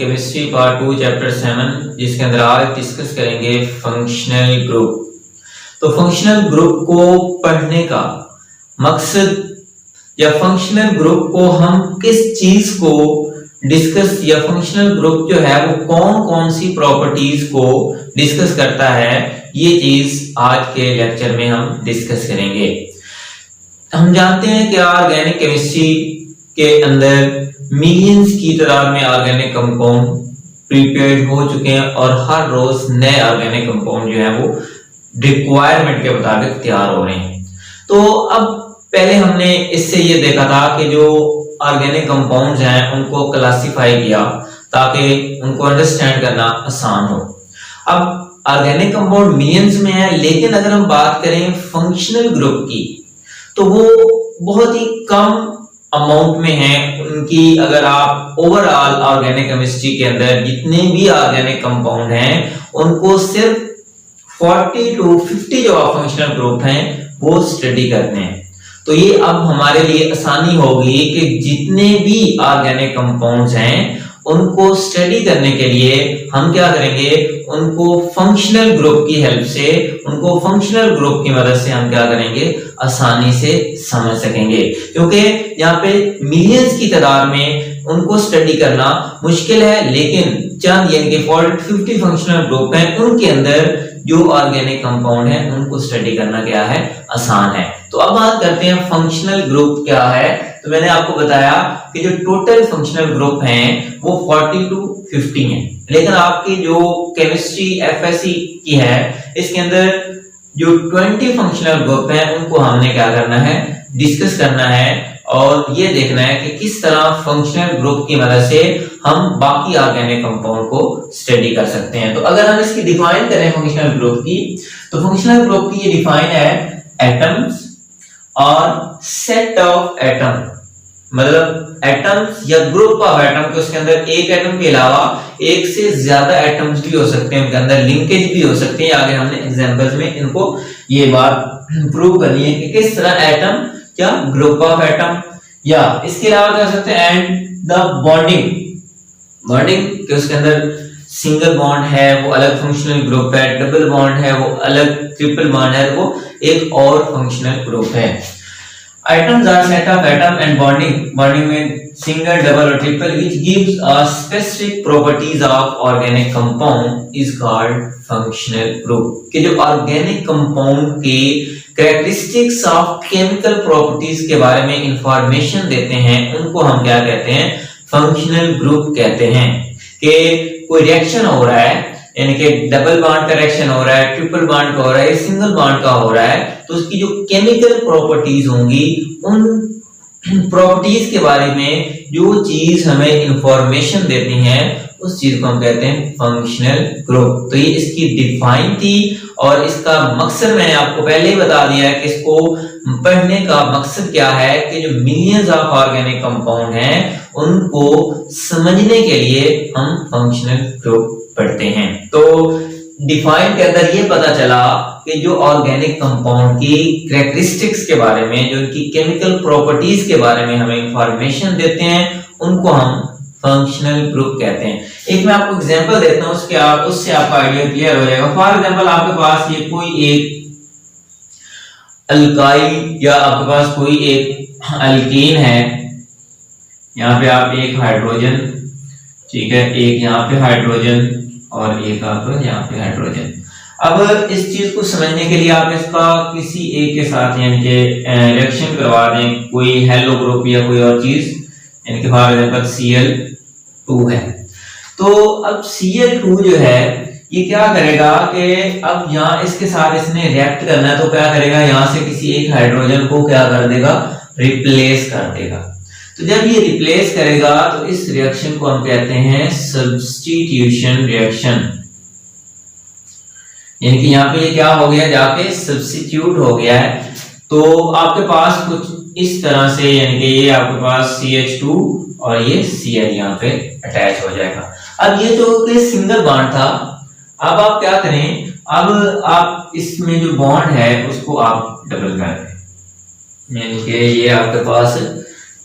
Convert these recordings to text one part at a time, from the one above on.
Chemistry part 2 chapter 7, जिसके अंदर आज डिस्कस करेंगे फंक्शनल ग्रुप। तो फंक्शनल ग्रुप को पढ़ने का मकसद या फंक्शनल ग्रुप को हम किस चीज को डिस्कस या फंक्शनल ग्रुप जो है वो कौन कौन सी प्रॉपर्टीज को डिस्कस करता है, ये चीज आज के लेक्चर में हम डिस्कस करेंगे। हम जानते हैं कि ऑर्गेनिक केमिस्ट्री के अंदर मिलियंस की तादाद में ऑर्गेनिक कंपाउंड प्रिपेयर्ड हो चुके हैं और हर रोज नए ऑर्गेनिक कंपाउंड जो है वो रिक्वायरमेंट के मुताबिक तैयार हो रहे हैं। तो अब पहले हमने इससे ये देखा था कि जो ऑर्गेनिक कंपाउंड्स हैं उनको क्लासिफाई किया ताकि उनको अंडरस्टैंड करना आसान हो। अब ऑर्गेनिक कंपाउंड मिलियंस में है, लेकिन अगर हम बात करें फंक्शनल ग्रुप की तो वो बहुत ही कम अमाउंट में है। उनकी अगर आप ओवरऑल ऑर्गेनिक केमिस्ट्री के अंदर जितने भी ऑर्गेनिक कंपाउंड हैं उनको सिर्फ 40 to 50 जो फंक्शनल ग्रुप हैं वो स्टडी करते हैं। तो ये अब हमारे लिए आसानी होगी कि जितने भी ऑर्गेनिक कंपाउंड्स हैं उनको स्टडी करने के लिए हम क्या करेंगे, उनको फंक्शनल ग्रुप की हेल्प से, उनको फंक्शनल ग्रुप की मदद से हम क्या करेंगे, आसानी से समझ सकेंगे। क्योंकि यहाँ पे मिलियंस की तादाद में उनको स्टडी करना मुश्किल है, लेकिन चंद यानी कि 40-50 फंक्शनल ग्रुप हैं, उनके अंदर जो ऑर्गेनिक कंपाउंड है उनको स्टडी करना क्या है, आसान है। तो अब बात करते हैं फंक्शनल ग्रुप क्या है। तो मैंने आपको बताया कि जो टोटल फंक्शनल ग्रुप हैं वो 40 to 50 हैं, लेकिन आपकी जो केमिस्ट्री एफएससी की है इसके अंदर जो 20 फंक्शनल ग्रुप हैं उनको हमने क्या करना है, डिस्कस करना है और ये देखना है कि किस तरह फंक्शनल ग्रुप की मदद से हम बाकी ऑर्गेनिक कंपाउंड को स्टडी कर सकते हैं। तो अगर हम इसकी डिफाइन करें फंक्शनल ग्रुप की, तो फंक्शनल ग्रुप की ये डिफाइन है एटम्स और सेट ऑफ एटम, मतलब एटम्स या ग्रुप ऑफ एटम के उसके अंदर एक एटम के अलावा एक से ज्यादा एटम्स भी हो सकते हैं, उनके अंदर लिंकेज भी हो सकते हैं। आगे हमने एग्जांपल्स में इनको ये बात प्रूव करनी है कि किस तरह एटम या ग्रुप ऑफ एटम या इसके अलावा क्या हो सकते हैं, एंड द बॉन्डिंग के उसके अंदर सिंगल बॉन्ड है वो अलग फंक्शनल ग्रुप है, डबल बॉन्ड है वो अलग, ट्रिपल बॉन्ड है वो एक और फंक्शनल ग्रुप है। Atoms are set of atom and bonding में single, double और triple which gives us specific properties of organic compound is called functional group। कि जो organic compound के characteristics of chemical properties के बारे में information देते हैं उनको हम क्या कहते हैं, functional group कहते हैं। कि कोई रिएक्शन हो रहा है, यानी कि डबल बॉन्ड का रिएक्शन हो रहा है, ट्रिपल बॉन्ड का हो रहा है, सिंगल बॉन्ड का हो रहा है, तो उसकी जो केमिकल प्रॉपर्टीज होंगी उन प्रॉपर्टीज के बारे में जो चीज हमें इंफॉर्मेशन देती है उस चीज को हम कहते हैं फंक्शनल ग्रुप। तो ये इसकी डिफाइन थी और इसका मकसद मैंने आपको पहले ही बता दिया है कि इसको पढ़ने का मकसद क्या है कि जो मिलियंस ऑफ ऑर्गेनिक कंपाउंड हैं उनको समझने के लिए हम फंक्शनल ग्रुप पढ़ते हैं। तो डिफाइन के अंदर ये पता चला कि जो ऑर्गेनिक कंपाउंड की कैरेक्टरिस्टिक्स के बारे में, जो उनकी केमिकल प्रॉपर्टीज के बारे में हमें इंफॉर्मेशन देते हैं उनको हम फंक्शनल ग्रुप कहते हैं। एक मैं आपको एग्जांपल देता हूं, उससे आपका आइडिया क्लियर हो जाएगा। फॉर एग्जांपल आपके पास ये कोई एक अल्काइल या आपके पास कोई एक अल्कीन है, यहाँ पे आप एक हाइड्रोजन, ठीक है, एक यहाँ पे हाइड्रोजन और एक आप यहाँ पे हाइड्रोजन। अब इस चीज को समझने के लिए आप इसका किसी एक के साथ यानी कि रिएक्शन करवा दें, कोई हेलो ग्रुप या कोई और चीज, यानी कि फॉर एग्जांपल Cl2 है। तो अब Cl2 जो है ये क्या करेगा कि अब यहाँ इसके साथ इसने रिएक्ट करना है, तो क्या करेगा, यहाँ से किसी एक हाइड्रोजन को क्या कर देगा, रिप्लेस कर देगा। तो जब ये रिप्लेस करेगा तो इस रिएक्शन को हम कहते हैं सब्स्टिट्यूशन रिएक्शन, यानी कि यहाँ पे ये क्या हो गया, जाके सब्स्टिट्यूट हो गया है। तो आपके पास कुछ इस तरह से, यानी कि ये आपके पास CH2 और ये Cl यहाँ पे अटैच हो जाएगा। अब ये जो सिंगल बॉन्ड था, अब आप क्या करें, अब आप इसमें जो बॉन्ड है उसको आप डबल कर दें, यानी कि ये आपके पास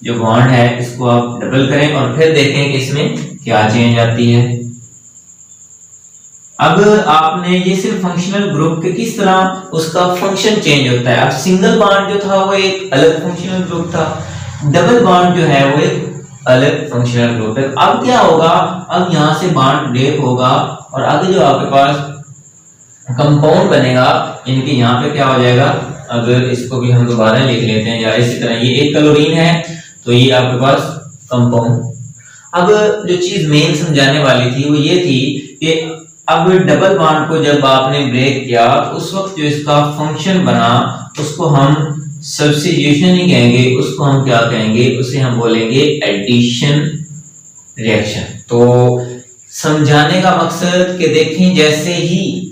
जो बॉन्ड है इसको आप डबल करें और फिर देखें कि इसमें क्या चेंज आती है। अब आपने ये सिर्फ फंक्शनल ग्रुप के किस तरह उसका फंक्शन चेंज होता है। अब सिंगल बॉन्ड जो था वो एक अलग फंक्शनल ग्रुप था, डबल बॉन्ड जो है वो एक अलग फंक्शनल ग्रुप है। अब क्या होगा, अब यहां से बॉन्ड ब्रेक होगा और आगे जो आपके पास कंपाउंड बनेगा, इनके यहाँ पे क्या हो जाएगा, अगर इसको भी हम दोबारा लिख लेते हैं या इसी तरह, ये एक क्लोरीन है तो ये आपके पास कंपाउंड। अब जो चीज मेन समझाने वाली थी वो ये थी कि अब डबल बॉन्ड को जब आपने ब्रेक किया तो उस वक्त जो इसका फंक्शन बना उसको हम सब्स्टिट्यूशन ही कहेंगे, उसको हम क्या कहेंगे, उसे हम बोलेंगे एडिशन रिएक्शन। तो समझाने का मकसद कि देखें जैसे ही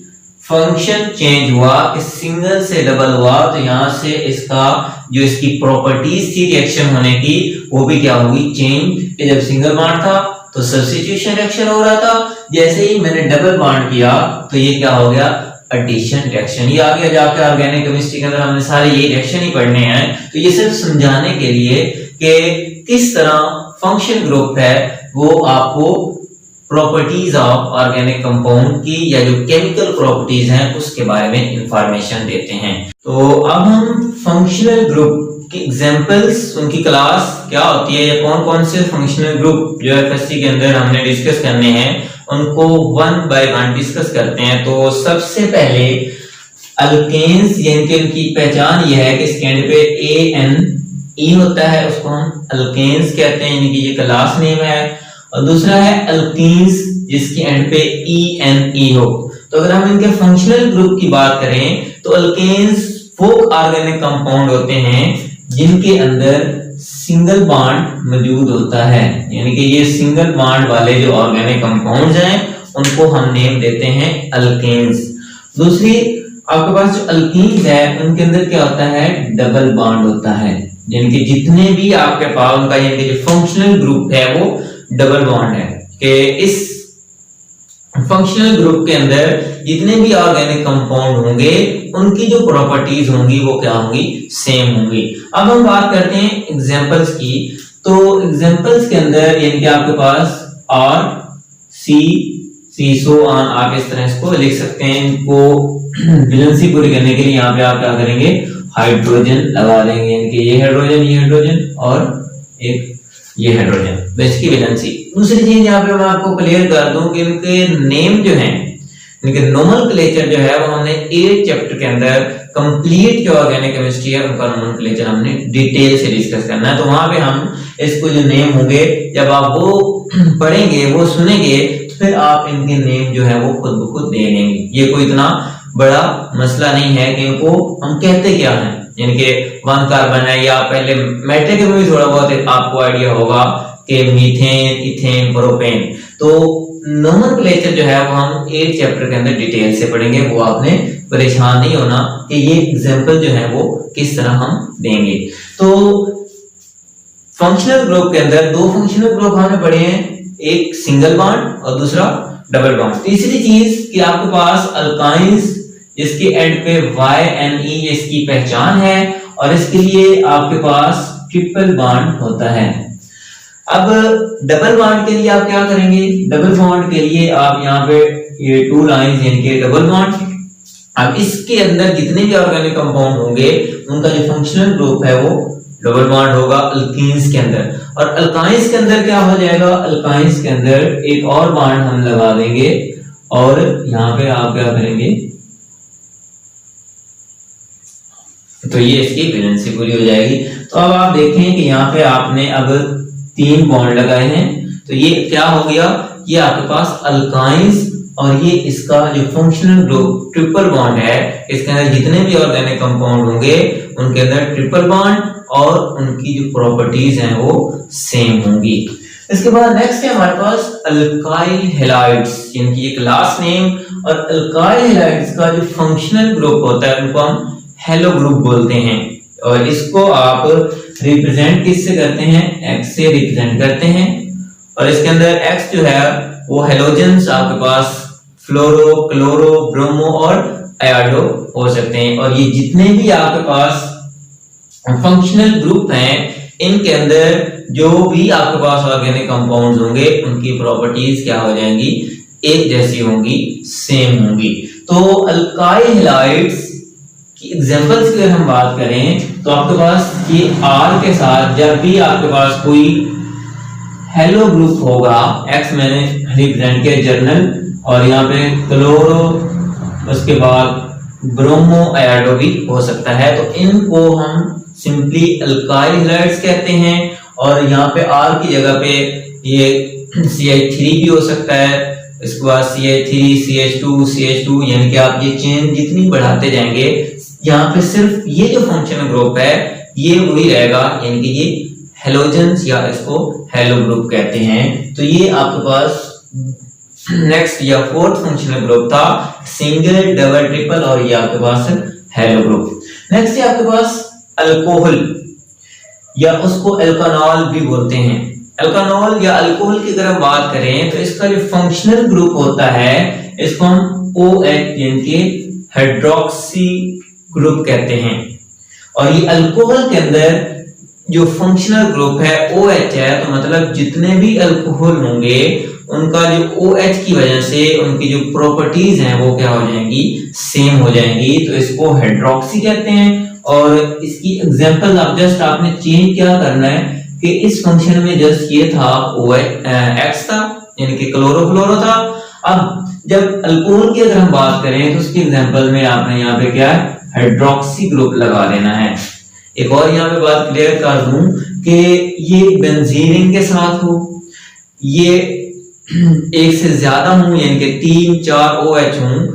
फंक्शन चेंज हुआ कि सिंगल से डबल हुआ तो यहां से इसका जो इसकी प्रॉपर्टीज थी रिएक्शन होने की वो भी क्या होगी, चेंज। कि जब सिंगल बॉन्ड था तो सब्स्टिट्यूशन रिएक्शन हो रहा था, जैसे ही मैंने डबल बॉन्ड किया तो ये क्या हो गया, एडिशन रिएक्शन। ये आगे जाकर ऑर्गेनिक केमिस्ट्री के अंदर हमने सारे ये रिएक्शन ही पढ़ने हैं। तो ये सिर्फ समझाने के लिए कि किस तरह फंक्शन ग्रुप है वो आपको प्रॉपर्टीज ऑफ ऑर्गेनिक कंपाउंड की या जो केमिकल प्रॉपर्टीज हैं उसके बारे में इंफॉर्मेशन देते हैं। तो अब हम फंक्शनल ग्रुप की एग्जांपल्स, उनकी क्लास क्या होती है या कौन कौन से फंक्शनल ग्रुप जो एफएससी के अंदर हमने डिस्कस करने हैं उनको वन बाय वन डिस्कस करते हैं। तो सबसे पहले अल्केन्स, यानी कि उनकी पहचान यह है कि इसके एंड पे ANE होता है, उसको हम अल्केन्स कहते हैं, यानी कि ये क्लास नेम है। और दूसरा है अल्कीन्स जिसके एंड पे ENE हो। तो अगर हम इनके फंक्शनल ग्रुप की बात करें तो अल्केन्स वो ऑर्गेनिक कंपाउंड होते हैं जिनके अंदर सिंगल बॉन्ड मौजूद होता है, यानी कि ये सिंगल बॉन्ड वाले जो ऑर्गेनिक कंपाउंड्स हैं उनको हम नेम देते हैं अल्केन्स। दूसरी आपके पास जो अल्कीन्स है उनके अंदर क्या होता है, डबल बॉन्ड होता है, यानी कि जितने भी आपके पास उनका यानी कि जो फंक्शनल ग्रुप है वो डबल बॉन्ड है। कि इस फंक्शनल ग्रुप के अंदर जितने भी ऑर्गेनिक कंपाउंड होंगे उनकी जो प्रॉपर्टीज होंगी वो क्या होंगी, सेम होंगी। अब हम बात करते हैं एग्जांपल्स की। तो एग्जांपल्स के अंदर यानी कि आपके पास RC सो ऑन, आप इस तरह इसको लिख सकते हैं। इनको वैलेंसी पूरी करने के लिए यहाँ पे आप क्या करेंगे, हाइड्रोजन लगा देंगे, यानी कि ये हाइड्रोजन और एक ये हाइड्रोजन, इसकी वैलेंसी। दूसरी चीज यहाँ पे मैं आपको क्लियर कर दूं कि इनके नेम जो हैं, इनके नोमेनक्लेचर जो है वो हमने 8 चैप्टर के अंदर कंप्लीट जो ऑर्गेनिक केमिस्ट्री है उनका नोमेनक्लेचर हमने डिटेल से डिस्कस करना है। तो वहां पे हम इसको जो नेम होंगे जब आप वो पढ़ेंगे वो सुनेंगे तो फिर आप इनके नेम जो है वो खुद ब खुद दे लेंगे। ये कोई इतना बड़ा मसला नहीं है कि इनको हम कहते क्या है, यानी कि 1 कार्बन है, या पहले मेट्रिक में भी थोड़ा बहुत आपको आइडिया होगा कि मीथेन, इथेन, प्रोपेन। तो नोमेनक्लेचर जो है वो हम 8 चैप्टर के अंदर डिटेल से पढ़ेंगे, वो आपने परेशान नहीं होना कि ये एग्जांपल जो है वो किस तरह हम देंगे। तो फंक्शनल ग्रुप के अंदर 2 फंक्शनल ग्रुप हमने पढ़े हैं, एक सिंगल बॉन्ड और दूसरा डबल बॉन्ड। तीसरी चीज कि आपके पास अल्काइंस जिसके एंड पे YNE इसकी पहचान है और इसके लिए आपके पास ट्रिपल बॉन्ड होता है। अब डबल बॉन्ड के लिए आप क्या करेंगे, डबल बॉन्ड के लिए आप यहाँ पे ये 2 लाइंस यानी कि डबल बॉन्ड। अब इसके अंदर जितने भी ऑर्गेनिक कंपाउंड होंगे उनका जो फंक्शनल ग्रुप है वो डबल बॉन्ड होगा अल्कीन्स के अंदर। और अल्काइंस के अंदर क्या हो जाएगा, अल्काइंस के अंदर एक और बॉन्ड हम लगा देंगे और यहाँ पे आप क्या करेंगे, तो ये इसकी वैलेंसी पूरी हो जाएगी। तो अब आप देखें कि यहाँ पे आपने अब 3 बॉन्ड लगाए हैं, तो ये क्या हो गया, ये आपके पास अल्काइंस और ये इसका जो फंक्शनल ग्रुप ट्रिपल बॉन्ड है, इसके अंदर जितने भी ऑर्गेनिक कंपाउंड होंगे उनके अंदर ट्रिपल बॉन्ड और उनकी जो प्रॉपर्टीज हैं वो सेम होंगी। इसके बाद नेक्स्ट है हमारे पास अल्काइल हैलाइड्स, इनकी एक क्लास नेम। और अल्काइल हैलाइड्स का जो फंक्शनल ग्रुप होता है उनको हम हेलो ग्रुप बोलते हैं। और इसको आप रिप्रेजेंट किससे करते हैं, X से रिप्रेजेंट करते हैं। और इसके अंदर X जो है वो हेलोजेंस आपके पास फ्लोरो, क्लोरो, ब्रोमो और आयोडो हो सकते हैं। और ये जितने भी आपके पास फंक्शनल ग्रुप हैं इनके अंदर जो भी आपके पास ऑर्गेनिक कंपाउंड्स होंगे उनकी प्रॉपर्टीज क्या हो जाएंगी, एक जैसी होंगी, सेम होंगी। तो अल्काइल हैलाइड्स की एग्जांपल्स की अगर हम बात करें तो आपके पास ये R के साथ जब भी आपके पास कोई हेलो ग्रुप होगा, X मैंने रिप्रेजेंट किया जर्नल, और यहाँ पे क्लोरो, उसके बाद ब्रोमो आयोडो भी हो सकता है, तो इनको हम सिंपली अल्काइल हैलाइड्स कहते हैं। और यहाँ पे R की जगह पे ये CH3 भी हो सकता है, इसके बाद CH3 CH2 यानी कि आप ये चेन जितनी बढ़ाते जाएंगे, यहाँ पे सिर्फ ये जो फंक्शनल ग्रुप है ये वही रहेगा, यानी कि ये हेलोजेंस या इसको हेलो ग्रुप कहते हैं। तो ये आपके पास नेक्स्ट या फोर्थ फंक्शनल ग्रुप था, सिंगल, डबल, ट्रिपल, और ये आपके पास हेलो ग्रुप। नेक्स्ट है आपके पास अल्कोहल, या उसको एल्कानॉल भी बोलते हैं। एल्कानॉल या अल्कोहल की अगर हम बात करें तो इसका जो फंक्शनल ग्रुप होता है इसको हम OH यानी कि हाइड्रोक्सी ग्रुप कहते हैं। और ये अल्कोहल के अंदर जो फंक्शनल ग्रुप है OH है, तो मतलब जितने भी अल्कोहल होंगे उनका जो OH की वजह से उनकी जो प्रॉपर्टीज हैं वो क्या हो जाएंगी, सेम हो जाएंगी, तो इसको हाइड्रोक्सी कहते हैं। और इसकी एग्जांपल आप जस्ट आपने चेंज क्या करना है कि इस फंक्शन में जस्ट ये था X था, यानी कि क्लोरोफ्लोरो था। अब जब अल्कोहल की अगर हम बात करें तो उसकी एग्जांपल में आपने यहाँ पे क्या है, हाइड्रोक्सी ग्रुप लगा देना है। एक और यहाँ पे बात क्लियर कर दूं कि ये बेंजीन के साथ हो, ये एक से ज्यादा हूं यानी कि 3-4 OH हूं,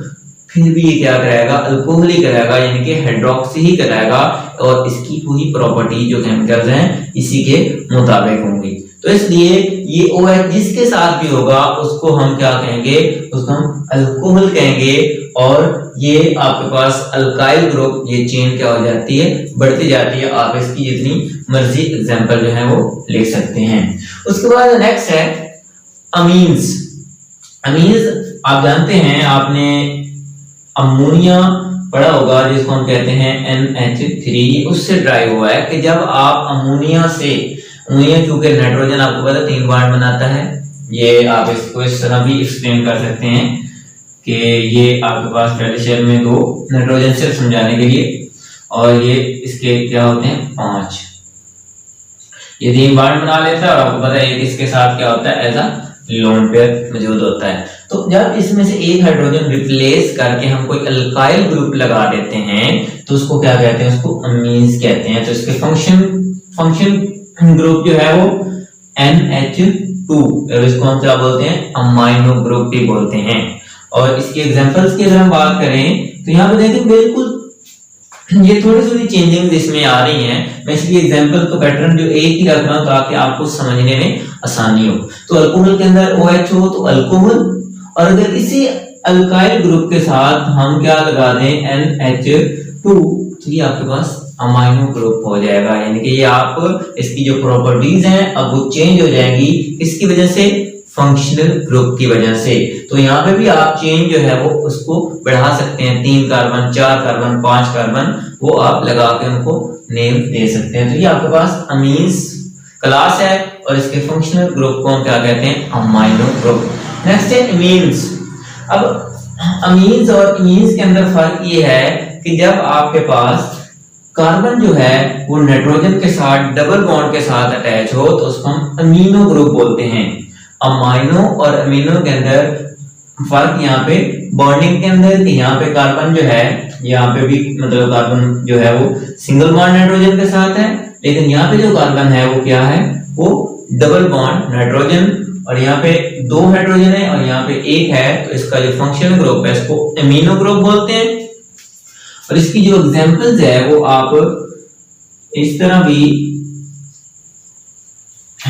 फिर भी ये क्या कराएगा, अल्कोहल ही कराएगा, यानी कि हाइड्रोक्सी ही कराएगा, और इसकी पूरी प्रॉपर्टी जो केमिकल्स हैं इसी के मुताबिक होंगी। तो इसलिए ये OH जिसके साथ भी होगा उसको हम क्या कहेंगे, उसको हम अल्कोहल कहेंगे। और ये आपके पास अल्काइल ग्रुप, ये चेन क्या हो जाती है, बढ़ती जाती है। आप इसकी जितनी मर्जी एग्जांपल जो है वो लिख सकते हैं। उसके बाद नेक्स्ट है अमीन्स। अमीन्स आप जानते हैं, आपने अमोनिया पढ़ा होगा जिसको हम कहते हैं NH3, उससे ड्राइव हुआ है कि जब आप अमोनिया से, अमोनिया चूंकि नाइट्रोजन आपको पता 3 बॉन्ड बनाता है, ये आप इसको इस तरह भी एक्सप्लेन कर सकते हैं कि ये आपके पास पहले शेल में 2 नाइट्रोजन सिर्फ समझाने के लिए, और ये इसके क्या होते हैं 5, ये 3 बॉन्ड बना लेता है, और आपको पता है इसके साथ क्या होता है, एज अ लोन पेयर मौजूद होता है। तो जब इसमें से एक हाइड्रोजन रिप्लेस करके हम कोई अल्काइल ग्रुप लगा देते हैं तो उसको क्या कहते हैं, उसको अमीन्स कहते हैं। तो इसके फंक्शन ग्रुप जो है वो NH2, और इसको हम क्या बोलते हैं, अमाइनो ग्रुप भी बोलते हैं। और इसके एग्जांपल्स की अगर हम बात करें तो यहाँ पे देखें बिल्कुल ये थोड़ी थोड़ी चेंजिंग इसमें आ रही हैं। मैं इसलिए एग्जांपल का पैटर्न जो एक ही रख रहा हूं ताकि आपको समझने में आसानी हो। तो अल्कोहल के अंदर OH हो तो अल्कोहल, और अगर इसी अल्काइल ग्रुप के साथ हम क्या लगा दें NH2, तो ये आपके पास अमाइनो ग्रुप हो जाएगा, यानी कि ये आप इसकी जो प्रॉपर्टीज हैं अब वो चेंज हो जाएंगी, इसकी वजह से फंक्शनल ग्रुप की वजह से। तो यहाँ पे भी आप चेन जो है वो उसको बढ़ा सकते हैं, 3 कार्बन, 4 कार्बन, 5 कार्बन, वो आप लगा के उनको नेम दे सकते हैं। तो ये आपके पास अमीन्स क्लास है, और इसके फंक्शनल ग्रुप को हम क्या कहते हैं, अमाइनो ग्रुप। नेक्स्ट है इमीन्स। अब अमीन्स और इमीन्स के अंदर फर्क ये है कि जब आपके पास कार्बन जो है वो नाइट्रोजन के साथ डबल बॉन्ड के साथ अटैच हो तो उसको हम अमीनो ग्रुप बोलते हैं। अमाइनो और अमीनो के अंदर फर्क यहाँ पे बॉन्डिंग के अंदर, यहाँ पे कार्बन जो है, यहाँ पे भी मतलब कार्बन जो है वो सिंगल बॉन्ड नाइट्रोजन के साथ है, लेकिन यहाँ पे जो कार्बन है वो क्या है, वो डबल बॉन्ड नाइट्रोजन, और यहाँ पे 2 हाइड्रोजन है और यहाँ पे 1 है, तो इसका जो फंक्शनल ग्रुप है इसको अमीनो ग्रुप बोलते हैं। और इसकी जो एग्जांपल्स है वो आप इस तरह भी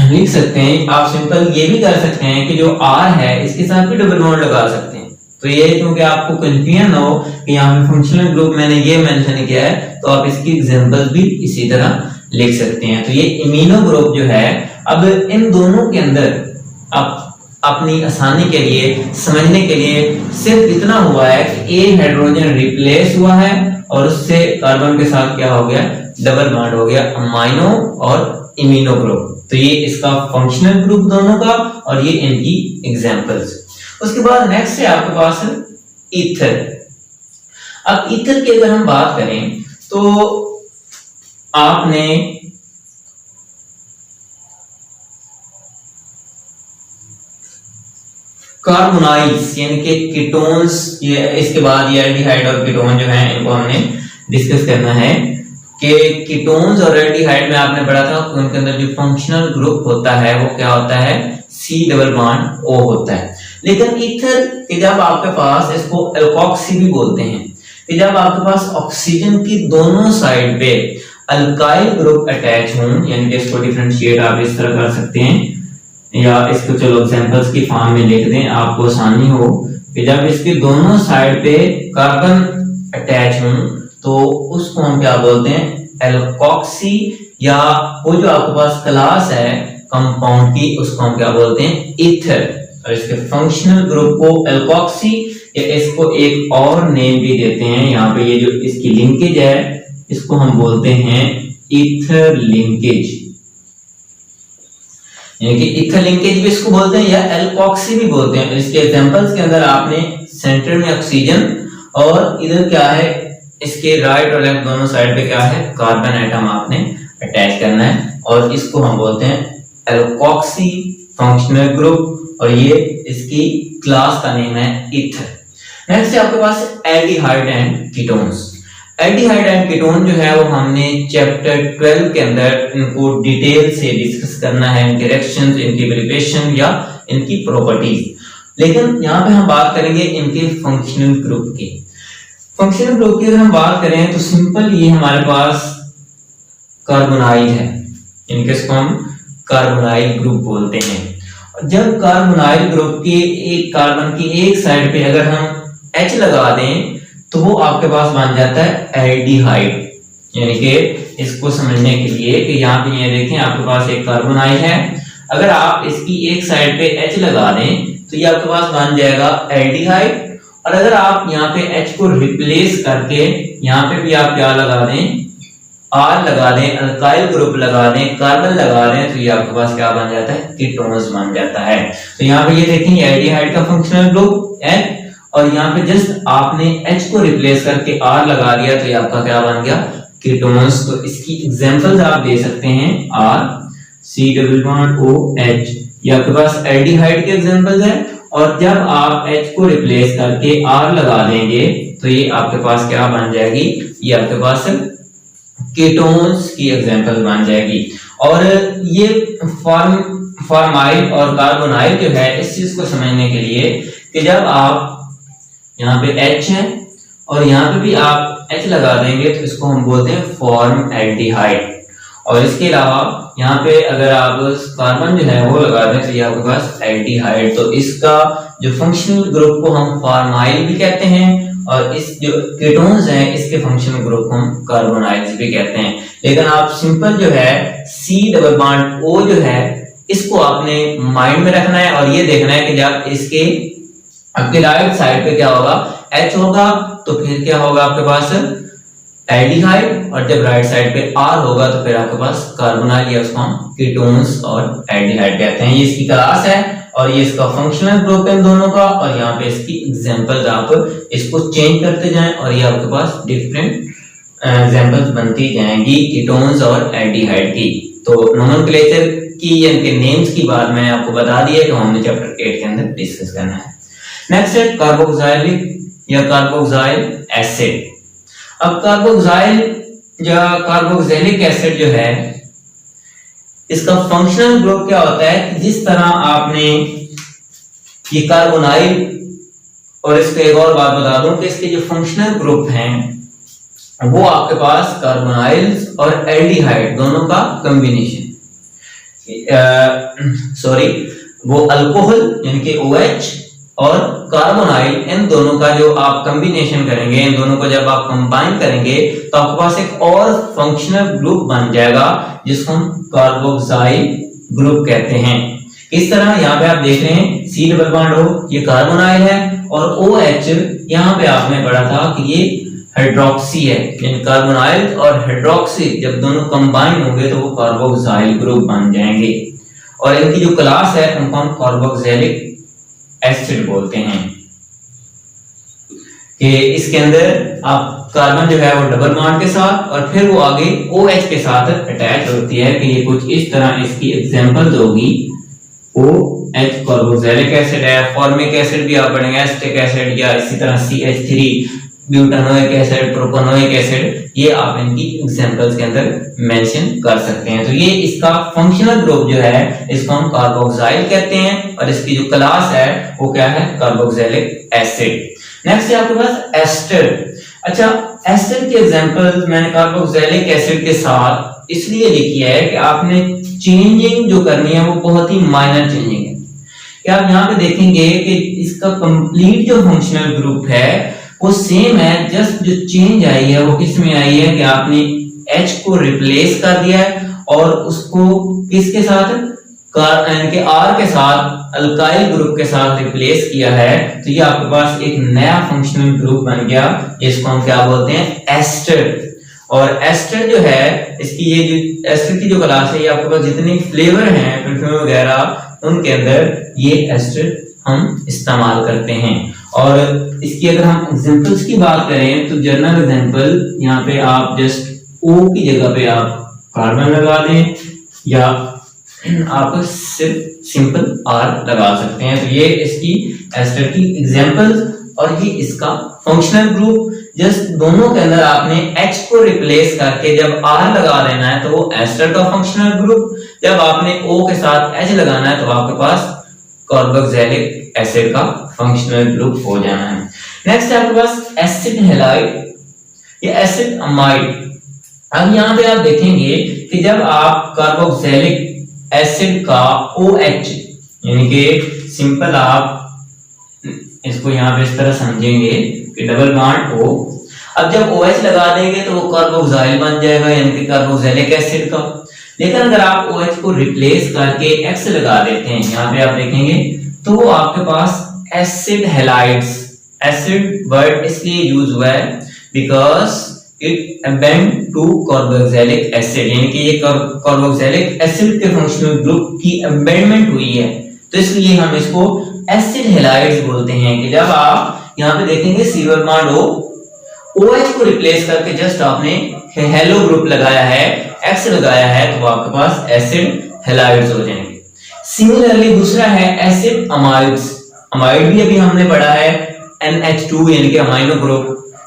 लिख सकते हैं। आप सिंपल ये भी कर सकते हैं कि जो R है इसके साथ भी डबल बॉन्ड लगा सकते हैं। तो ये क्योंकि आपको कंफ्यूजन हो कि यहाँ पे फंक्शनल ग्रुप मैंने ये मेंशन किया है, तो आप इसकी एग्जांपल्स भी इसी तरह लिख सकते हैं। तो ये इम्यूनो ग्रुप जो है, अब इन दोनों के अंदर आप अपनी आसानी के लिए समझने के लिए सिर्फ इतना हुआ है कि एक हाइड्रोजन रिप्लेस हुआ है और उससे कार्बन के साथ क्या हो गया, डबल बॉन्ड हो गया, अमाइनो और इम्यूनो ग्रुप। तो ये इसका फंक्शनल ग्रुप दोनों का और ये इनकी एग्जांपल्स। उसके बाद नेक्स्ट है आपके पास ईथर। अब ईथर की अगर हम बात करें तो आपने कार्बोनाइल्स यानी कि कीटोन्स, ये इसके बाद ये एल्डिहाइड और कीटोन जो है इनको हमने डिस्कस करना है कि कीटोन्स और एल्डिहाइड में आपने पढ़ा था उनके अंदर जो फंक्शनल ग्रुप होता है वो क्या होता है, C डबल बॉन्ड O होता है। लेकिन ईथर के जब आपके पास, इसको एल्कोक्सी भी बोलते हैं, कि जब आपके पास ऑक्सीजन की दोनों साइड पे अल्काइल ग्रुप अटैच हों, यानी कि इसको डिफरेंशिएट आप इस तरह कर सकते हैं या इसको चलो एग्जांपल्स की फॉर्म में लिख दें आपको आसानी हो, कि जब इसके दोनों साइड पे कार्बन अटैच हों तो उसको हम क्या बोलते हैं, एल्कोक्सी, या वो जो आपके पास क्लास है कंपाउंड की उसको हम क्या बोलते हैं, ईथर। और इसके फंक्शनल ग्रुप को एल्कोक्सी या इसको एक और नेम भी देते हैं, यहाँ पे ये जो इसकी लिंकेज है इसको हम बोलते हैं ईथर लिंकेज, यानी कि ईथर लिंकेज भी इसको बोलते हैं या एल्कोक्सी भी बोलते हैं। इसके एग्जांपल्स के अंदर आपने सेंटर में ऑक्सीजन और इधर क्या है, इसके राइट और लेफ्ट दोनों साइड पे क्या है, कार्बन एटम आपने अटैच करना है और इसको हम बोलते हैं एल्कोक्सी फंक्शनल ग्रुप, और ये इसकी क्लास का नेम है ईथर। नेक्स्ट है आपके पास aldehyde and ketones. Aldehyde and ketone जो है वो हमने चैप्टर 12 के अंदर इनको डिटेल से डिस्कस करना है, इनके रिएक्शंस, इनकी वेरिएशन या इनकी प्रॉपर्टीज। लेकिन यहाँ पे हम बात करेंगे इनके फंक्शनल ग्रुप की। फंक्शनल ग्रुप की अगर हम बात करें तो सिंपल ये हमारे पास कार्बोनाइल है, इनके इसको हम कार्बोनाइल ग्रुप बोलते हैं। जब कार्बोनाइल ग्रुप के एक कार्बन की एक साइड पे अगर हम H लगा दें तो वो आपके पास बन जाता है एल्डिहाइड। यानी कि इसको समझने के लिए कि यहाँ पे ये देखें आपके पास एक कार्बोनाइल है, अगर आप इसकी एक साइड पे H लगा दें तो ये आपके पास बन जाएगा एल्डिहाइड, और अगर आप यहाँ पे H को रिप्लेस करके यहाँ पे भी आप क्या लगा दें, R लगा दें, अल्काइल ग्रुप लगा दें, कार्बन लगा दें, तो ये आपके पास क्या बन जाता है, कीटोन्स बन जाता है। तो यहाँ पे ये देखेंगे एल्डिहाइड का फंक्शनल ग्रुप N, और यहाँ पे जस्ट आपने H को रिप्लेस करके R लगा दिया तो ये आपका क्या बन गया, कीटोन्स। तो इसकी एग्जांपल्स आप दे सकते हैं R C double bond O H, ये आपके पास एल्डिहाइड के एग्जांपल्स है, और जब आप H को रिप्लेस करके R लगा देंगे तो ये आपके पास क्या बन जाएगी, ये आपके पास कीटोन्स की एग्जांपल बन जाएगी। और ये फॉर्माइल और कार्बोनाइल जो है इस चीज को समझने के लिए कि जब आप यहाँ पे H है और यहाँ पे भी आप H लगा देंगे तो इसको हम बोलते हैं फॉर्म एल्डिहाइड, और इसके अलावा यहाँ पे अगर आप कार्बन जो है वो लगा दें तो ये आपके पास एल्डिहाइड। तो इसका जो फंक्शनल ग्रुप को हम फॉर्माइल भी कहते हैं, और इस जो कीटोन्स हैं इसके फंक्शनल ग्रुप को हम कार्बोनाइल्स भी कहते हैं। लेकिन आप सिंपल जो है C डबल बॉन्ड O जो है इसको आपने माइंड में रखना है, और ये देखना है कि जब इसके आपके राइट साइड पे क्या होगा, H होगा तो फिर क्या होगा आपके पास एल्डिहाइड, और जब राइट साइड पे R होगा तो फिर आपके पास कार्बोनाइल, या उसको हम कीटोन्स और एल्डिहाइड कहते हैं। ये इसकी क्लास है और ये इसका फंक्शनल ग्रुप है इन दोनों का, और यहाँ पे इसकी एग्जांपल्स आप इसको चेंज करते जाएं और ये आपके पास डिफरेंट एग्जांपल्स बनती जाएंगी कीटोन्स और एल्डिहाइड की। तो नोमेनक्लेचर की या इनके नेम्स की बात मैंने आपको बता दी है कि हमने चैप्टर 8 के अंदर डिस्कस करना है। नेक्स्ट है कार्बोक्सिलिक या कार्बोक्सिल एसिड। अब कार्बोक्सिल या कार्बोक्सिलिक एसिड जो है इसका फंक्शनल ग्रुप क्या होता है कि जिस तरह आपने ये कार्बोनाइल, और इसको एक और बात बता दूं कि इसके जो फंक्शनल ग्रुप हैं वो आपके पास कार्बोनाइल्स और एल्डिहाइड दोनों का कॉम्बिनेशन, वो अल्कोहल यानी कि OH और कार्बोनाइल, इन दोनों का जो आप कॉम्बिनेशन करेंगे, इन दोनों को जब आप कंबाइन करेंगे तो आपके पास एक और फंक्शनल ग्रुप बन जाएगा जिसको हम कार्बोक्सिल ग्रुप कहते हैं। इस तरह यहाँ पे आप देख रहे हैं C डबल बॉन्ड O ये कार्बोनाइल है, और OH यहाँ पे आपने पढ़ा था कि ये हाइड्रोक्सी है, यानी कार्बोनाइल और हाइड्रोक्सी जब दोनों कंबाइन होंगे तो वो कार्बोक्सिल ग्रुप बन जाएंगे। और इनकी जो क्लास है उनको हम कार्बोक्सिलिक एसिड बोलते हैं कि इसके अंदर आप कार्बन जो है वो डबल बॉन्ड के साथ और फिर वो आगे OH के साथ अटैच होती है कि ये कुछ इस तरह इसकी एग्जांपल्स होगी। OH कार्बोक्सिलिक एसिड है, फॉर्मिक एसिड भी आप पढ़ेंगे, एसिटिक एसिड या इसी तरह CH3 butanoic acid, propanoic acid, ये आप इनकी एग्जांपल्स के अंदर मेंशन कर सकते हैं। तो ये इसका फंक्शनल ग्रुप जो है इसको हम कार्बोक्सिल कहते हैं और इसकी जो क्लास है वो क्या है, कार्बोक्सिलिक एसिड। नेक्स्ट है आपके पास एस्टर। अच्छा, एस्टर की एग्जांपल मैंने कार्बोक्सिलिक एसिड के साथ इसलिए लिखी है कि आपने चेंजिंग जो करनी है वो बहुत ही माइनर चेंजिंग है कि आप यहाँ पे देखेंगे कि इसका कंप्लीट जो फंक्शनल ग्रुप है वो सेम है, जस्ट जो चेंज आई है वो किसमें आई है कि आपने H को रिप्लेस कर दिया है और उसको किसके साथ, के R के साथ अल्काइल ग्रुप के साथ रिप्लेस किया है। तो ये आपके पास एक नया फंक्शनल ग्रुप बन गया, इसको हम क्या बोलते हैं, एस्टर। और एस्टर जो है इसकी ये जो एस्टर की जो क्लास है ये आपके पास जितने फ्लेवर हैं परफ्यूम वगैरह उनके अंदर ये एस्टर हम इस्तेमाल करते हैं। और इसकी अगर हम एग्जांपल्स की बात करें तो जनरल एग्जांपल यहाँ पे आप जस्ट O की जगह पे आप कार्बन लगा दें या आप सिर्फ सिंपल R लगा सकते हैं। तो ये इसकी एस्टर की एग्जांपल्स और ये इसका फंक्शनल ग्रुप। जस्ट दोनों के अंदर आपने H को रिप्लेस करके जब R लगा देना है तो वो एस्टर का फंक्शनल ग्रुप, जब आपने O के साथ H लगाना है तो आपके पास कार्बोक्सिलिक एसिड का फंक्शनल ग्रुप हो जाना है। नेक्स्ट है आपके पास एसिड हैलाइड या एसिड अमाइड। अब यहाँ पे आप देखेंगे कि जब आप कार्बोक्सिलिक एसिड का OH यानी कि सिंपल आप इसको यहाँ पे इस तरह समझेंगे कि डबल बॉन्ड O, अब जब OH लगा देंगे तो वो कार्बोक्सिल बन जाएगा यानी कि कार्बोक्सिलिक एसिड का। लेकिन अगर आप OH को रिप्लेस करके X लगा देते हैं यहाँ पे आप देखेंगे तो वो आपके पास एसिड हैलाइड्स, एसिड वर्ड इसलिए यूज हुआ है because it append to carboxylic acid, यानी कि ये कार्बोक्सिलिक एसिड के फंक्शनल ग्रुप की अबेंडमेंट हुई है तो इसलिए हम इसको एसिड हैलाइड्स बोलते हैं। कि जब आप यहाँ पे देखेंगे सिल्वर बॉन्ड O, OH को रिप्लेस करके जस्ट आपने हेलो ग्रुप लगाया है, X लगाया है तो आपके पास एसिड हैलाइड्स हो जाएंगे। सिमिलरली दूसरा है एसिड अमाइड्स। अमाइड भी अभी हमने पढ़ा है NH2 यानी कि अमाइनो ग्रुप,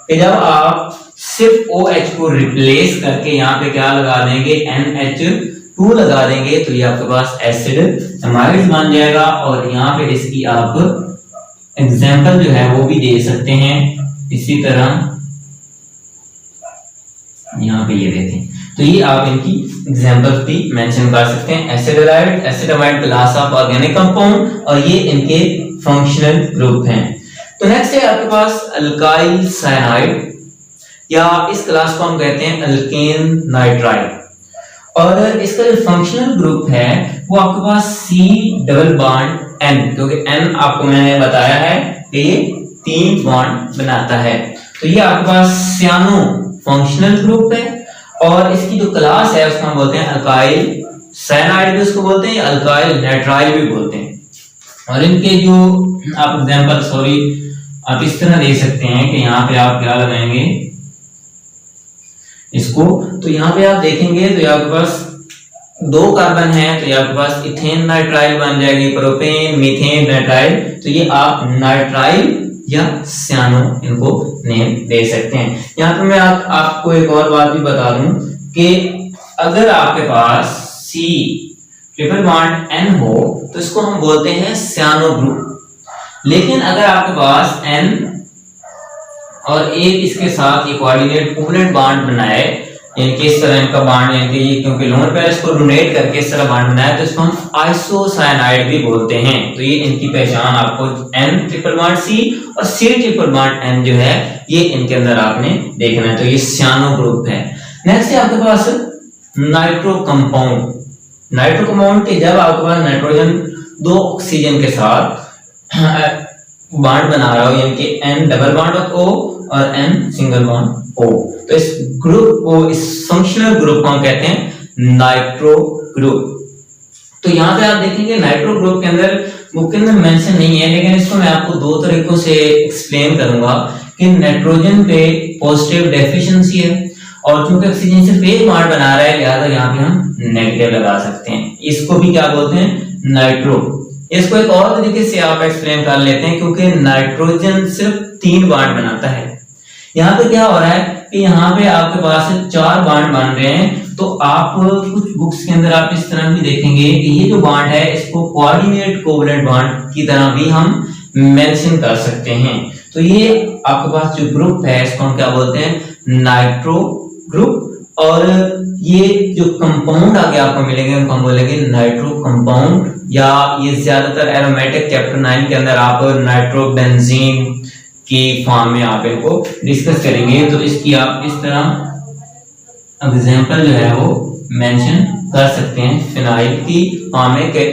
कि जब आप सिर्फ OH को रिप्लेस करके यहाँ पे क्या लगा देंगे, NH2 लगा देंगे तो ये आपके पास एसिड अमाइड्स बन जाएगा। और यहाँ पे इसकी आप एग्जांपल जो है वो भी दे सकते हैं, इसी तरह यहाँ पे ये देखें तो ये आप इनकी एग्जांपल्स भी मेंशन कर सकते हैं। Acid halide, acid amide class of organic compound और ये इनके फंक्शनल ग्रुप हैं। तो नेक्स्ट है आपके पास अल्काइल साइनाइड या इस क्लास को हम कहते हैं अल्केन नाइट्राइड। और इसका जो फंक्शनल ग्रुप है वो आपके पास C डबल बॉन्ड N, क्योंकि N आपको मैंने बताया है कि ये 3 बॉन्ड बनाता है तो ये आपके पास सियानो फंक्शनल ग्रुप है। और इसकी जो क्लास है उसको हम बोलते हैं अल्काइल साइनाइड भी उसको बोलते हैं या अल्काइल नाइट्राइल भी बोलते हैं। और इनके जो आप एग्जांपल आप इस तरह दे सकते हैं कि यहाँ पे आप क्या लगाएंगे इसको, तो यहाँ पे आप देखेंगे तो आपके पास 2 कार्बन है तो आपके पास इथेन नाइट्राइल बन जाएगी, प्रोपेन मीथेन नाइट्राइल, तो ये आप नाइट्राइल या सियानो इनको नेम दे सकते हैं। यहाँ पे मैं आपको एक और बात भी बता दूं कि अगर आपके पास C ट्रिपल बॉन्ड N हो तो इसको हम बोलते हैं सियानो ग्रुप। लेकिन अगर आपके पास N और एक इसके साथ ये कोऑर्डिनेट कोवलेंट बॉन्ड बनाए यानी कि इस तरह इनका बॉन्ड, यानी कि ये क्योंकि लोन पेयर इसको डोनेट करके इस तरह बॉन्ड बनाया तो इसको हम आइसोसाइनाइड भी बोलते हैं। तो ये इनकी पहचान आपको N ट्रिपल बॉन्ड C और C ट्रिपल बॉन्ड N जो है ये इनके अंदर आपने देखना है, तो ये सियानो ग्रुप है। नेक्स्ट है आपके पास नाइट्रो कंपाउंड। नाइट्रो कंपाउंड के जब आपके पास नाइट्रोजन 2 ऑक्सीजन के साथ बॉन्ड बना रहा हो यानी कि N डबल बॉन्ड O और N सिंगल बॉन्ड O। तो इस ग्रुप को, इस फंक्शनल ग्रुप को हम कहते हैं नाइट्रो ग्रुप। तो यहाँ पे आप देखेंगे नाइट्रो ग्रुप के अंदर बुक के अंदर मेंशन नहीं है, लेकिन इसको मैं आपको दो तरीकों से एक्सप्लेन करूंगा कि नाइट्रोजन पे पॉजिटिव डेफिशिएंसी है और चूंकि ऑक्सीजन सिर्फ एक बॉन्ड बना रहा है, लिहाजा यहाँ पे हम नेगेटिव लगा सकते हैं। इसको भी क्या बोलते हैं, नाइट्रो। इसको एक और तरीके से आप एक्सप्लेन कर लेते हैं, क्योंकि नाइट्रोजन सिर्फ 3 बॉन्ड बनाता है। यहाँ पे क्या हो रहा है कि यहाँ पे आपके पास 4 बॉन्ड बन रहे हैं। तो आप कुछ बुक्स के अंदर आप इस तरह भी देखेंगे कि ये जो बॉन्ड है इसको कोऑर्डिनेट कोवलेंट बॉन्ड की तरह भी हम मेंशन कर सकते हैं। तो ये आपके पास जो ग्रुप है इसको हम क्या बोलते हैं, नाइट्रो ग्रुप। और ये जो कंपाउंड आगे आपको मिलेंगे उनको हम बोलेंगे नाइट्रो कंपाउंड, या ये ज्यादातर एरोमेटिक चैप्टर 9 के अंदर आप नाइट्रोबेंजीन की फॉर्म में आप इनको डिस्कस करेंगे। तो इसकी आप इस तरह एग्जांपल जो है वो मेंशन कर सकते हैं फिनाइल की फॉर्म में के।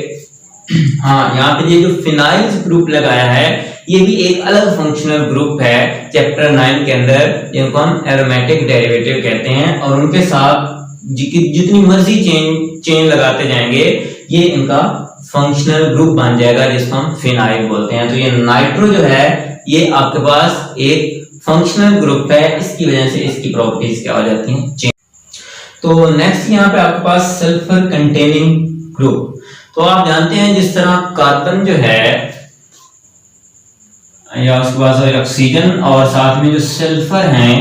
हाँ, यहाँ पे ये जो फिनाइल ग्रुप लगाया है ये भी एक अलग फंक्शनल ग्रुप है चैप्टर 9 के अंदर, जिनको हम एरोमेटिक डेरिवेटिव कहते हैं। और उनके साथ जितनी मर्जी चेन लगाते जाएंगे ये इनका फंक्शनल ग्रुप बन जाएगा, जिसको हम फिनाइल बोलते हैं। तो ये नाइट्रो जो है ये आपके पास एक फंक्शनल ग्रुप है, इसकी वजह से इसकी प्रॉपर्टीज क्या हो जाती हैं, चेंज। तो नेक्स्ट यहाँ पे आपके पास सल्फर कंटेनिंग ग्रुप। तो आप जानते हैं जिस तरह कार्बन जो है या उसके बाद ऑक्सीजन और साथ में जो सल्फर हैं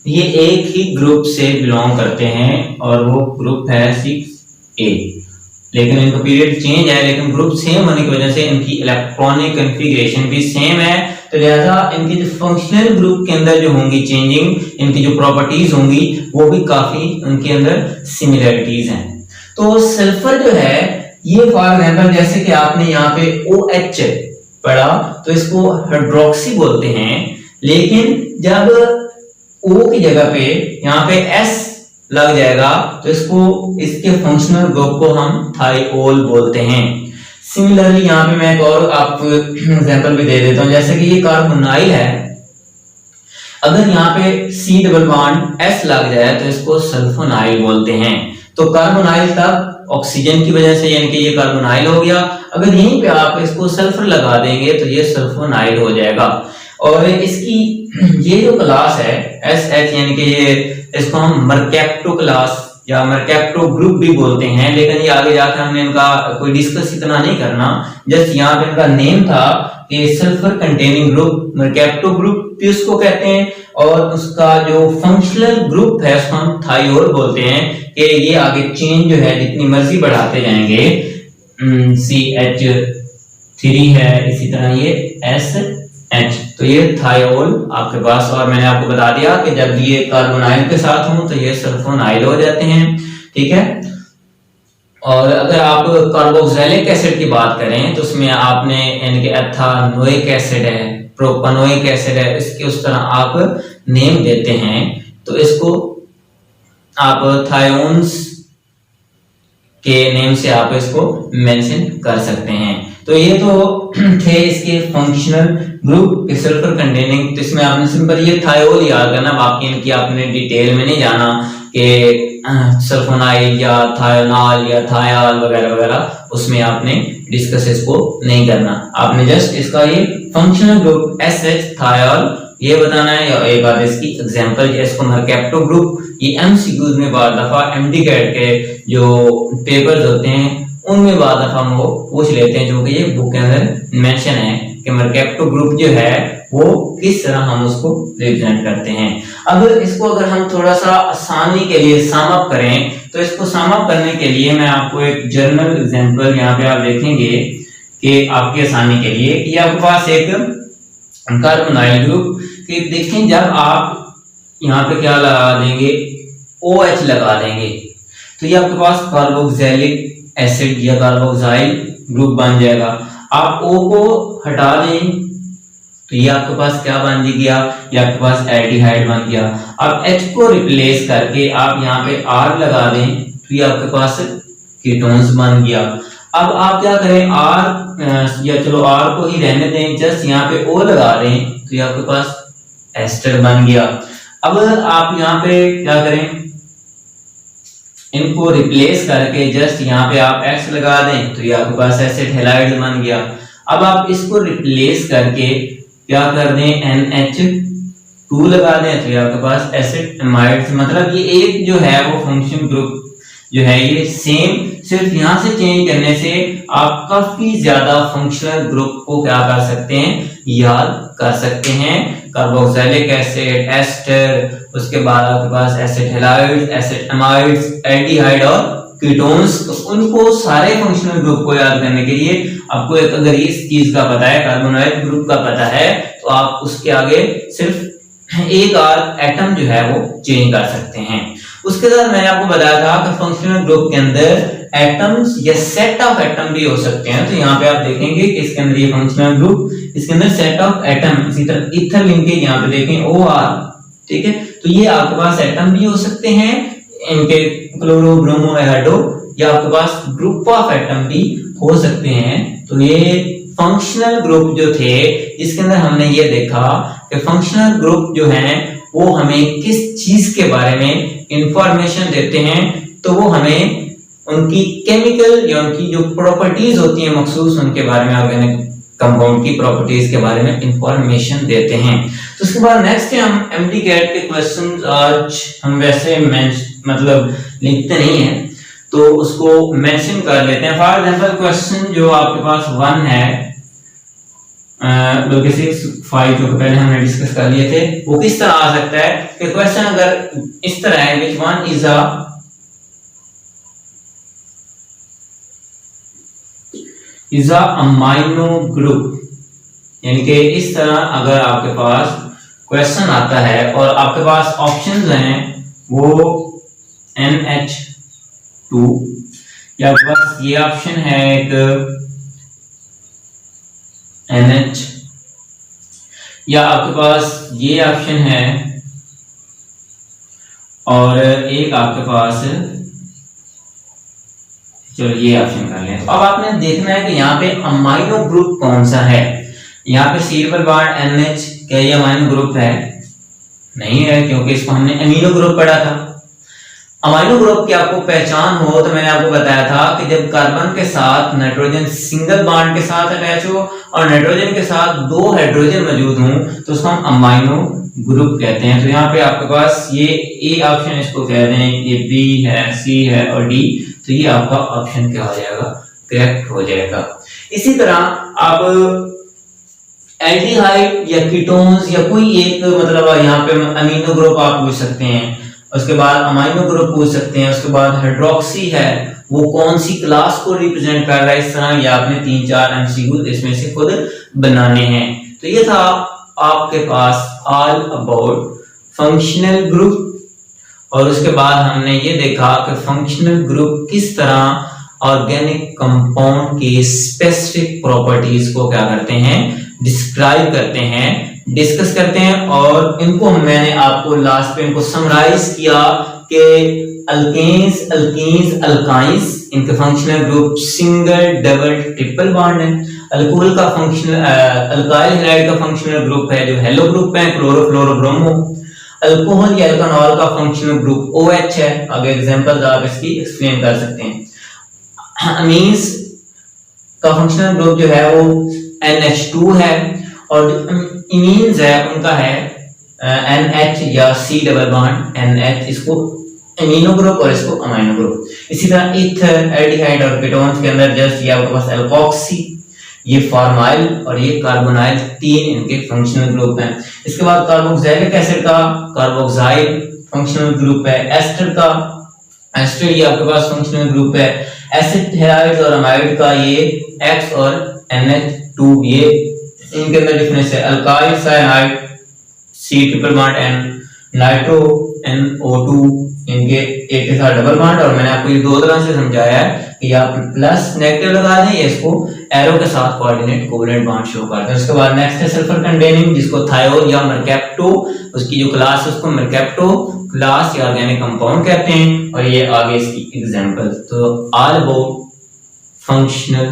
ये एक ही ग्रुप से बिलोंग करते हैं और वो ग्रुप है 6A, लेकिन इनका पीरियड चेंज है, लेकिन ग्रुप सेम होने की वजह से इनकी इलेक्ट्रॉनिक कॉन्फ़िगरेशन भी सेम है। तो लिहाजा इनके जो फंक्शनल ग्रुप के अंदर जो होंगी चेंजिंग, इनकी जो प्रॉपर्टीज होंगी वो भी काफी उनके अंदर सिमिलरिटीज हैं। तो सल्फर जो है ये फॉर एग्जांपल जैसे कि आपने यहाँ पे OH पढ़ा तो इसको हाइड्रोक्सी बोलते हैं, लेकिन जब O की जगह पे यहाँ पे S लग जाएगा तो इसको, इसके फंक्शनल ग्रुप को हम थाइओल बोलते हैं। सिमिलरली यहाँ पे मैं एक और आपको एग्जांपल भी दे देता हूँ, जैसे कि ये कार्बोनाइल है, अगर यहाँ पे C डबल बॉन्ड S लग जाए तो इसको सल्फोनाइल बोलते हैं। तो कार्बोनाइल तक ऑक्सीजन की वजह से यानी कि ये कार्बोनाइल हो गया, अगर यहीं पे आप इसको सल्फर लगा देंगे तो ये सल्फोनाइल हो जाएगा। और इसकी ये जो क्लास है SH यानी कि ये इसको हम मर्कैप्टो क्लास या मर्कैप्टो ग्रुप भी बोलते हैं, लेकिन ये आगे जाकर हमने इनका कोई डिस्कस इतना नहीं करना। जस्ट यहाँ पे इनका नेम था कि सल्फर कंटेनिंग ग्रुप मर्कैप्टो ग्रुप भी उसको कहते हैं, और उसका जो फंक्शनल ग्रुप है उसको हम थाइओल बोलते हैं कि ये आगे चेन जो है जितनी मर्जी बढ़ाते जाएंगे, CH3 है, इसी तरह ये SH, तो ये थाइओल आपके पास। और मैंने आपको बता दिया कि जब ये कार्बोनाइल के साथ हो तो ये सल्फोनाइल हो जाते हैं, ठीक है। और अगर आप कार्बोक्सिलिक एसिड की बात करें तो उसमें आपने यानी कि एथानोइक एसिड है, प्रोपेनोइक एसिड है, इसके उस तरह आप नेम देते हैं, तो इसको आप थायोन्स के नेम से आप इसको मेंशन कर सकते हैं। तो ये तो थे इसके फंक्शनल ग्रुप के सल्फर कंटेनिंग। तो इसमें आपने सिंपल ये थायोल याद करना, बाकी इनकी आपने डिटेल में नहीं जाना कि सल्फोनाइल या थायोनाल या थायाल वगैरह वगैरह, उसमें आपने डिस्कस इसको नहीं करना। आपने जस्ट इसका ये फंक्शनल ग्रुप SH थायाल ये बताना है। या एक बार इसकी एग्जांपल इसको मर्कैप्टो ग्रुप, ये MCQs में बार दफा MD कैट के जो पेपर्स होते हैं उनमें बार दफा हम वो पूछ लेते हैं, जो कि ये बुक के अंदर मेंशन है कि मर्कैप्टो ग्रुप जो है वो किस तरह हम उसको रिप्रेजेंट करते हैं। अब इसको अगर हम थोड़ा सा आसानी के लिए सम अप करें तो इसको सम अप करने के लिए मैं आपको एक जर्नल एग्जांपल यहाँ पे आप देखेंगे कि आपकी आसानी के लिए कि आपके पास एक कार्बोनाइल ग्रुप कि देखें जब आप यहाँ पे क्या लगा देंगे OH लगा देंगे तो ये आपके पास कार्बोक्सिलिक एसिड या कार्बोक्साइल ग्रुप बन जाएगा। आप O को हटा दें तो ये आपके पास क्या बन गया, ये आपके पास एल्डिहाइड बन गया। अब H को रिप्लेस करके आप यहाँ पे R लगा दें तो ये आपके पास कीटोन्स बन गया। अब आप क्या करें R या चलो R को ही रहने दें, जस्ट यहाँ पे O लगा दें तो ये आपके पास एस्टर बन गया। अब आप यहाँ पे क्या करें, इनको रिप्लेस करके जस्ट यहाँ पे आप x लगा दें तो ये आपके पास एसिड हैलाइड बन गया। अब आप इसको रिप्लेस करके क्या कर दें, NH2 लगा दें तो ये आपके पास एसिड एमाइड्स, मतलब ये एक जो है वो फंक्शन ग्रुप जो है ये सेम, सिर्फ यहां से चेंज करने से आप काफी ज्यादा फंक्शनल ग्रुप को क्या कर सकते हैं, याद कर सकते हैं। कार्बोक्सिलिक एसिड, एस्टर, उसके बाद आपके पास acid halides, acid amides, aldehyde और कीटोन्स, तो उनको सारे फंक्शनल ग्रुप को याद करने के लिए आपको एक अगर इस चीज का पता है, कार्बोनाइल ग्रुप का पता है, तो आप उसके आगे सिर्फ एक और एटम जो है वो चेंज कर सकते हैं। उसके बाद मैंने आपको बताया था कि फंक्शनल ग्रुप के अंदर एटम्स या सेट ऑफ एटम भी हो सकते हैं। तो यहाँ पे आप देखेंगे कि इसके अंदर ये फंक्शनल ग्रुप, इसके अंदर सेट ऑफ एटम, इसी तरह ईथर लिंकेज यहाँ पे देखें OR, ठीक है, तो ये आपके पास एटम भी हो सकते हैं इनके क्लोरो ब्रोमो हाइड्रो, या आपके पास ग्रुप ऑफ एटम भी हो सकते हैं। तो ये फंक्शनल ग्रुप जो थे इसके अंदर हमने ये देखा कि फंक्शनल ग्रुप जो हैं वो हमें किस चीज के बारे में इंफॉर्मेशन देते हैं, तो वो हमें उनकी केमिकल या उनकी जो प्रॉपर्टीज होती हैं मखसूस, उनके बारे में, ऑर्गेनिक कंपाउंड की प्रॉपर्टीज के बारे में इंफॉर्मेशन देते हैं। तो उसके बाद नेक्स्ट है हम एमडी कैट के क्वेश्चंस, आज हम वैसे मतलब लिखते नहीं है तो उसको मेंशन कर लेते हैं। फॉर एग्जांपल क्वेश्चन जो आपके पास 1 है, बल्कि 6, 5 जो पहले हमने डिस्कस कर लिए थे, वो किस तरह आ सकता है कि क्वेश्चन अगर इस तरह है, which one is a amino group, यानी कि इस तरह अगर आपके पास क्वेश्चन आता है और आपके पास ऑप्शंस हैं वो NH2, या आपके पास ये ऑप्शन है एक NH, या आपके पास ये ऑप्शन है और एक आपके पास, चलो ये ऑप्शन कर लें। अब आपने देखना है कि यहाँ पे अमाइनो ग्रुप कौन सा है। यहाँ पे सी डबल बॉन्ड NH, क्या ये अमाइनो ग्रुप है? नहीं है, क्योंकि इसको हमने अमीनो ग्रुप पढ़ा था। अमाइनो ग्रुप की आपको पहचान हो तो मैंने आपको बताया था कि जब कार्बन के साथ नाइट्रोजन सिंगल बॉन्ड के साथ अटैच हो और नाइट्रोजन के साथ 2 हाइड्रोजन मौजूद हों तो उसको हम अमाइनो ग्रुप कहते हैं। तो यहाँ पे आपके पास ये ए ऑप्शन इसको कह दें, ये बी है, सी है और डी, तो ये आपका ऑप्शन क्या हो जाएगा, करेक्ट हो जाएगा। इसी तरह आप एल्डिहाइड या कीटोन्स या कोई एक मतलब यहाँ पे अमीनो ग्रुप आप पूछ सकते हैं, उसके बाद अमाइनो ग्रुप पूछ सकते हैं, उसके बाद हाइड्रोक्सी है वो कौन सी क्लास को रिप्रेजेंट कर रहा है, इस तरह ये आपने 3-4 एमसीक्यू इसमें से खुद बनाने हैं। तो ये था आपके पास ऑल अबाउट फंक्शनल ग्रुप, और उसके बाद हमने ये देखा कि फंक्शनल ग्रुप किस तरह ऑर्गेनिक कंपाउंड की स्पेसिफिक प्रॉपर्टीज को क्या करते हैं, डिस्क्राइब करते हैं, डिस्कस करते हैं। और इनको मैंने आपको लास्ट पे इनको समराइज किया कि अल्केन्स, अल्कीन्स, अल्काइंस, इनके functional group single, double, triple bond है। अल्कोहल का फंक्शनल, अल्काइल हैलाइड का फंक्शनल ग्रुप है जो हेलो ग्रुप है, क्लोरो फ्लोरो ब्रोमो। अल्कोहल या अल्कनॉल का फंक्शनल ग्रुप OH है। आगे एग्जांपल्स आप इसकी एक्सप्लेन कर सकते हैं। अमीन्स का फंक्शनल ग्रुप जो है वो NH2 है, और इमीन्स है उनका है NH या C डबल बॉन्ड NH, इसको अमीनो ग्रुप और इसको अमाइनो ग्रुप। इसी तरह ईथर, एल्डिहाइड और कीटोन्स के अंदर जस्ट ये आपके पास एल्कोक्सी, ये फॉर्माइल और ये कार्बोनाइल, 3 इनके फंक्शनल ग्रुप हैं। इसके बाद कार्बोक्सिलिक एसिड का कार्बोक्साइल फंक्शनल ग्रुप है, एस्टर का एस्टर ये आपके पास फंक्शनल ग्रुप है, एसिड हैलाइड्स और अमाइड का ये X और NH2, ये इनके अंदर डिफरेंस है। Alkyl cyanide C triple bond N, nitro NO2 इनके एक के साथ डबल बॉन्ड, और मैंने आपको ये 2 तरह से समझाया है कि आप प्लस नेगेटिव लगा दें या इसको एरो के साथ कोऑर्डिनेट कोवेलेंट बॉन्ड शो करते हैं। उसके बाद नेक्स्ट है सल्फर कंटेनिंग, जिसको थायोल या मरकैप्टो, उसकी जो क्लास है उसको मरकैप्टो क्लास या ऑर्गेनिक कंपाउंड कहते हैं, और ये आगे इसकी एग्जांपल। तो ऑल अबाउट फंक्शनल